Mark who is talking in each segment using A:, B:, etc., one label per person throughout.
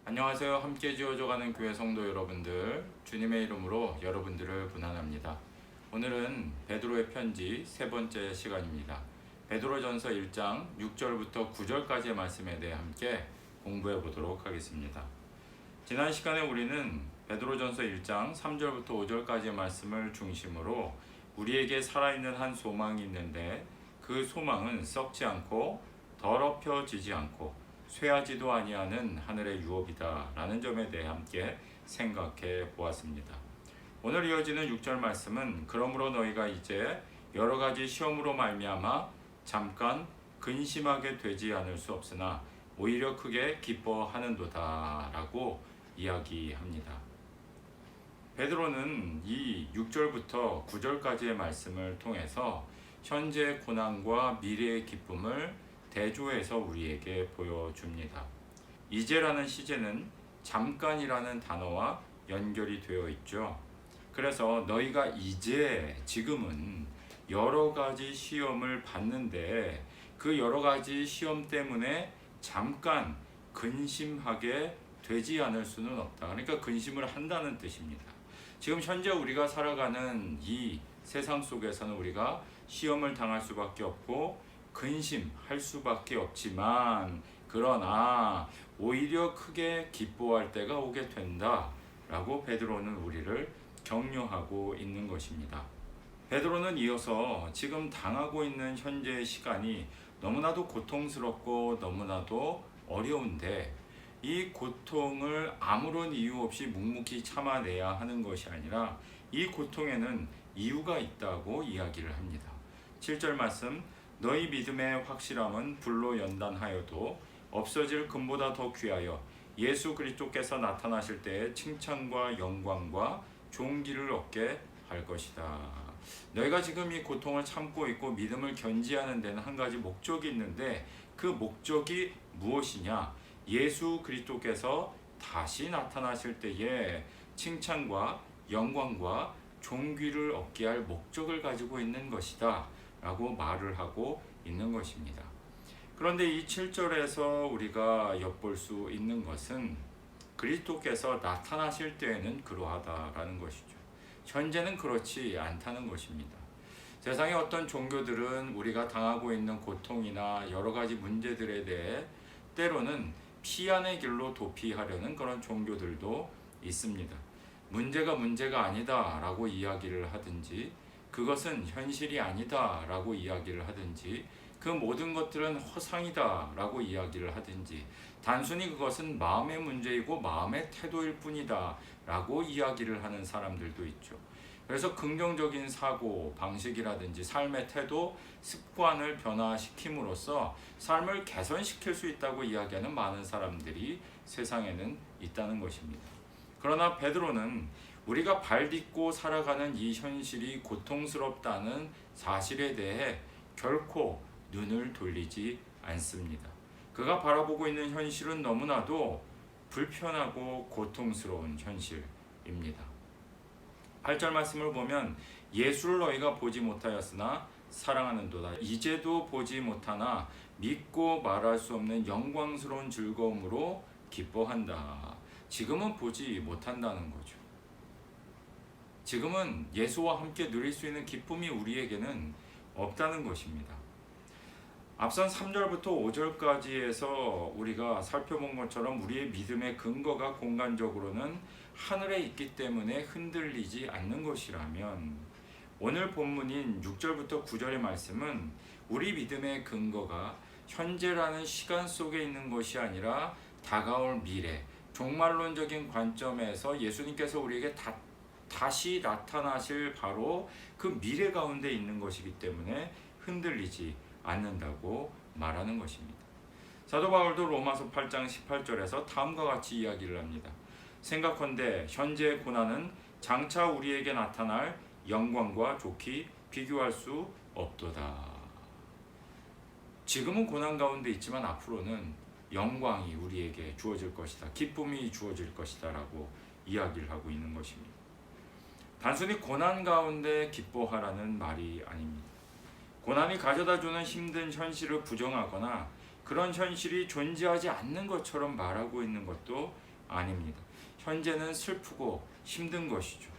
A: 안녕하세요. 함께 지어져가는 교회 성도 여러분들, 주님의 이름으로 여러분들을 문안합니다. 오늘은 베드로의 편지 세 번째 시간입니다. 베드로전서 1장 6절부터 9절까지의 말씀에 대해 함께 공부해 보도록 하겠습니다. 지난 시간에 우리는 베드로전서 1장 3절부터 5절까지의 말씀을 중심으로 우리에게 살아있는 한 소망이 있는데 그 소망은 썩지 않고 더럽혀지지 않고 쇠하지도 아니하는 하늘의 유업이다 라는 점에 대해 함께 생각해 보았습니다. 오늘 이어지는 6절 말씀은 그러므로 너희가 이제 여러 가지 시험으로 말미암아 잠깐 근심하게 되지 않을 수 없으나 오히려 크게 기뻐하는도다 라고 이야기합니다. 베드로는 이 6절부터 9절까지의 말씀을 통해서 현재의 고난과 미래의 기쁨을 대조해서 우리에게 보여줍니다. 이제라는 시제는 잠깐이라는 단어와 연결이 되어 있죠. 그래서 너희가 이제 지금은 여러 가지 시험을 받는데 그 여러 가지 시험 때문에 잠깐 근심하게 되지 않을 수는 없다. 그러니까 근심을 한다는 뜻입니다. 지금 현재 우리가 살아가는 이 세상 속에서는 우리가 시험을 당할 수밖에 없고 근심할 수밖에 없지만 그러나 오히려 크게 기뻐할 때가 오게 된다 라고 베드로는 우리를 격려하고 있는 것입니다. 베드로는 이어서 지금 당하고 있는 현재의 시간이 너무나도 고통스럽고 너무나도 어려운데 이 고통을 아무런 이유 없이 묵묵히 참아내야 하는 것이 아니라 이 고통에는 이유가 있다고 이야기를 합니다. 7절 말씀 너희 믿음의 확실함은 불로 연단하여도 없어질 금보다 더 귀하여 예수 그리스도께서 나타나실 때에 칭찬과 영광과 존귀를 얻게 할 것이다. 너희가 지금 이 고통을 참고 있고 믿음을 견지하는 데는 한 가지 목적이 있는데 그 목적이 무엇이냐? 예수 그리스도께서 다시 나타나실 때에 칭찬과 영광과 존귀를 얻게 할 목적을 가지고 있는 것이다 라고 말을 하고 있는 것입니다. 그런데 이 7절에서 우리가 엿볼 수 있는 것은 그리스도께서 나타나실 때에는 그러하다라는 것이죠. 현재는 그렇지 않다는 것입니다. 세상의 어떤 종교들은 우리가 당하고 있는 고통이나 여러 가지 문제들에 대해 때로는 피안의 길로 도피하려는 그런 종교들도 있습니다. 문제가 아니다 라고 이야기를 하든지 그것은 현실이 아니다 라고 이야기를 하든지 그 모든 것들은 허상이다 라고 이야기를 하든지 단순히 그것은 마음의 문제이고 마음의 태도일 뿐이다 라고 이야기를 하는 사람들도 있죠. 그래서 긍정적인 사고 방식이라든지 삶의 태도, 습관을 변화시킴으로써 삶을 개선시킬 수 있다고 이야기하는 많은 사람들이 세상에는 있다는 것입니다. 그러나 베드로는 우리가 발 딛고 살아가는 이 현실이 고통스럽다는 사실에 대해 결코 눈을 돌리지 않습니다. 그가 바라보고 있는 현실은 너무나도 불편하고 고통스러운 현실입니다. 8절 말씀을 보면 예수를 너희가 보지 못하였으나 사랑하는도다. 이제도 보지 못하나 믿고 말할 수 없는 영광스러운 즐거움으로 기뻐한다. 지금은 보지 못한다는 거죠. 지금은 예수와 함께 누릴 수 있는 기쁨이 우리에게는 없다는 것입니다. 앞선 3절부터 5절까지에서 우리가 살펴본 것처럼 우리의 믿음의 근거가 공간적으로는 하늘에 있기 때문에 흔들리지 않는 것이라면 오늘 본문인 6절부터 9절의 말씀은 우리 믿음의 근거가 현재라는 시간 속에 있는 것이 아니라 다가올 미래, 종말론적인 관점에서 예수님께서 우리에게 다시 나타나실 바로 그 미래 가운데 있는 것이기 때문에 흔들리지 않는다고 말하는 것입니다. 사도 바울도 로마서 8장 18절에서 다음과 같이 이야기를 합니다. 생각컨대 현재의 고난은 장차 우리에게 나타날 영광과 좋게 비교할 수 없도다. 지금은 고난 가운데 있지만 앞으로는 영광이 우리에게 주어질 것이다. 기쁨이 주어질 것이다 라고 이야기를 하고 있는 것입니다. 단순히 고난 가운데 기뻐하라는 말이 아닙니다. 고난이 가져다주는 힘든 현실을 부정하거나 그런 현실이 존재하지 않는 것처럼 말하고 있는 것도 아닙니다. 현재는 슬프고 힘든 것이죠.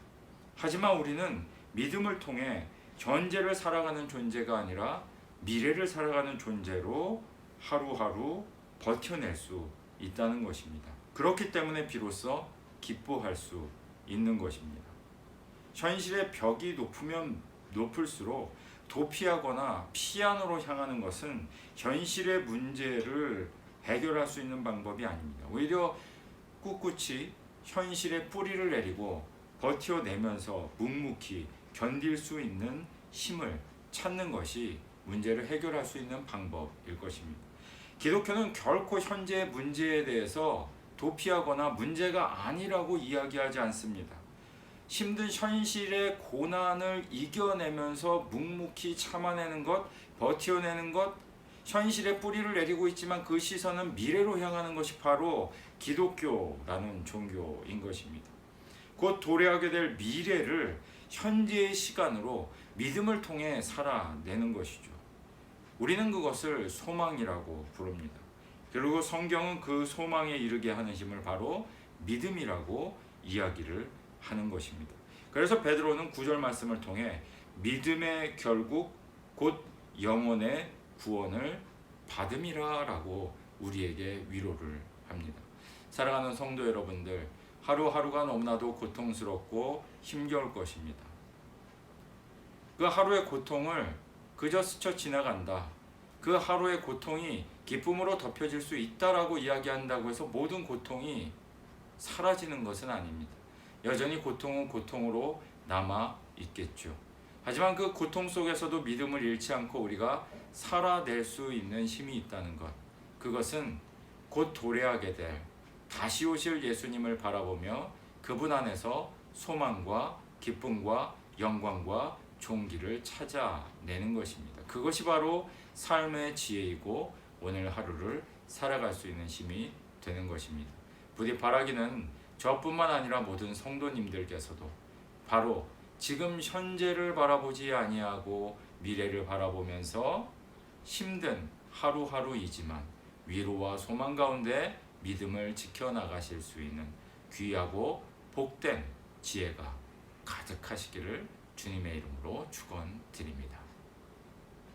A: 하지만 우리는 믿음을 통해 현재를 살아가는 존재가 아니라 미래를 살아가는 존재로 하루하루 버텨낼 수 있다는 것입니다. 그렇기 때문에 비로소 기뻐할 수 있는 것입니다. 현실의 벽이 높으면 높을수록 도피하거나 피안으로 향하는 것은 현실의 문제를 해결할 수 있는 방법이 아닙니다. 오히려 꿋꿋이 현실의 뿌리를 내리고 버텨내면서 묵묵히 견딜 수 있는 힘을 찾는 것이 문제를 해결할 수 있는 방법일 것입니다. 기독교는 결코 현재의 문제에 대해서 도피하거나 문제가 아니라고 이야기하지 않습니다. 힘든 현실의 고난을 이겨내면서 묵묵히 참아내는 것, 버텨내는 것, 현실의 뿌리를 내리고 있지만 그 시선은 미래로 향하는 것이 바로 기독교라는 종교인 것입니다. 곧 도래하게 될 미래를 현재의 시간으로 믿음을 통해 살아내는 것이죠. 우리는 그것을 소망이라고 부릅니다. 그리고 성경은 그 소망에 이르게 하는 힘을 바로 믿음이라고 이야기를 하는 것입니다. 그래서 베드로는 9절 말씀을 통해 믿음의 결국 곧 영혼의 구원을 받음이라 라고 우리에게 위로를 합니다. 사랑하는 성도 여러분들, 하루하루가 너무나도 고통스럽고 힘겨울 것입니다. 그 하루의 고통을 그저 스쳐 지나간다. 그 하루의 고통이 기쁨으로 덮여질 수 있다라고 이야기한다고 해서 모든 고통이 사라지는 것은 아닙니다. 여전히 고통은 고통으로 남아 있겠죠. 하지만 그 고통 속에서도 믿음을 잃지 않고 우리가 살아낼 수 있는 힘이 있다는 것, 그것은 곧 도래하게 될 다시 오실 예수님을 바라보며 그분 안에서 소망과 기쁨과 영광과 존귀를 찾아내는 것입니다. 그것이 바로 삶의 지혜이고 오늘 하루를 살아갈 수 있는 힘이 되는 것입니다. 부디 바라기는 저뿐만 아니라 모든 성도님들께서도 바로 지금 현재를 바라보지 아니하고 미래를 바라보면서 힘든 하루하루이지만 위로와 소망 가운데 믿음을 지켜나가실 수 있는 귀하고 복된 지혜가 가득하시기를 주님의 이름으로 축원드립니다.